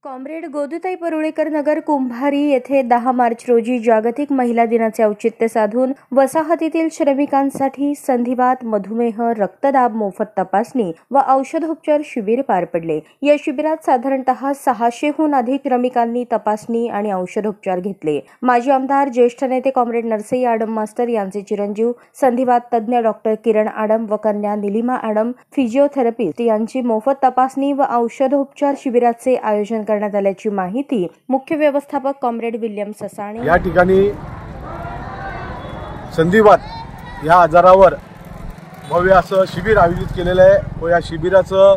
Comrade Godutai Parulekar नगर कुंभारी येथे 10 मार्च रोजी जागतिक महिला दिनाचे औचित्य साधून वसाहतीतील श्रमिकांसाठी संधिवात, मधुमेह, रक्तदाब मोफत तपासणी व औषधोपचार शिबिर पार पडले। या शिबिरात साधारणतः 600हून अधिक श्रमिकांनी तपासणी आणि औषधोपचार घेतले। माजी आमदार, ज्येष्ठ नेते कॉम्रेड नरसई आडम मास्टर यांचे चिरंजीव, संधिवात तज्ञ डॉक्टर किरण आडम व कन्या निलिमा आडम, फिजिओथेरपिस्ट यांची मोफत तपासणी व औषधोपचार शिबिराचे आयोजन करण्यात आल्याची माहिती मुख्य व्यवस्थापक कॉम्रेड विल्यम ससाणे या ठिकाणी संधिवात या आजारावर भव्य असं शिबिर आयोजित केलेलं आहे व या शिबिराचं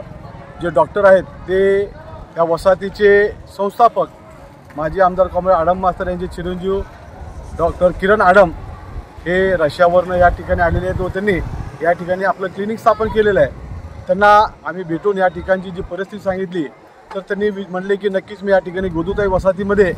जे डॉक्टर आहेत ते या वसाहतीचे संस्थापक माजी आमदार कॉम्रेड आडम मास्तर यांचे चिरंजीव डॉक्टर किरण आडम हे रशियावरून या ठिकाणी आलेले आहेत व त्यांनी या ठिकाणी आपलं क्लिनिक स्थापन केलेलं आहे। त्यांना आम्ही भेटून या ठिकाणची जी परिस्थिती सांगितली तर त्यांनी म्हणले की नक्कीच मी या ठिकाणी गोदूताई वसाहतीमध्ये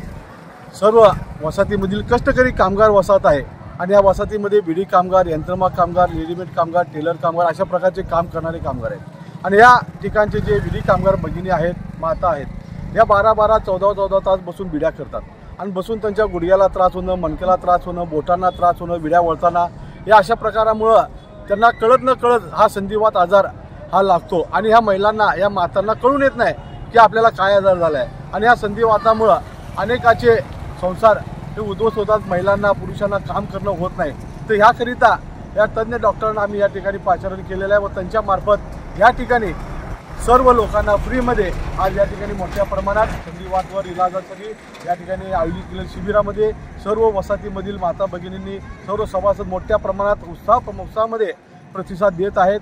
सर्व वसाहतीमधील कष्टकरी कामगार वसाहत आहे आणि या वसाहतीमध्ये बिडी कामगार, यंत्रमाग कामगार, रेडीमेड कामगार, टेलर कामगार अशा प्रकारचे काम करणारे कामगार आहेत आणि या ठिकाणचे जे बिडी कामगार भगिनी आहेत, माता आहेत, या 12-12, 14-14 तास बसून बिड्या करतात आणि बसून त्यांच्या गुडघ्याला त्रास होणं, मणक्याला त्रास होणं, बोटांना त्रास होणं, बिड्या वळताना या अशा प्रकारामुळं त्यांना कळत न कळत हा संधिवात आजार हा लागतो आणि ह्या महिलांना, या मातांना कळून येत नाही की आपल्याला काय आजार झाला आहे आणि या संधिवातामुळं अनेकाचे संसार हे उद्ध्वस्त होतात, महिलांना, पुरुषांना काम करणं होत नाही। तर ह्याकरिता या तज्ज्ञ डॉक्टरांना आम्ही या ठिकाणी पाचारण केलेलं आहे व त्यांच्या मार्फत या ठिकाणी सर्व लोकांना फ्रीमध्ये आज या ठिकाणी मोठ्या प्रमाणात संधिवातावर इलाजासाठी या ठिकाणी आयोजित केलेल्या शिबिरामध्ये सर्व वसाहतीमधील माता भगिनींनी, सर्व सभासद मोठ्या प्रमाणात उत्साहामध्ये प्रतिसाद देत आहेत।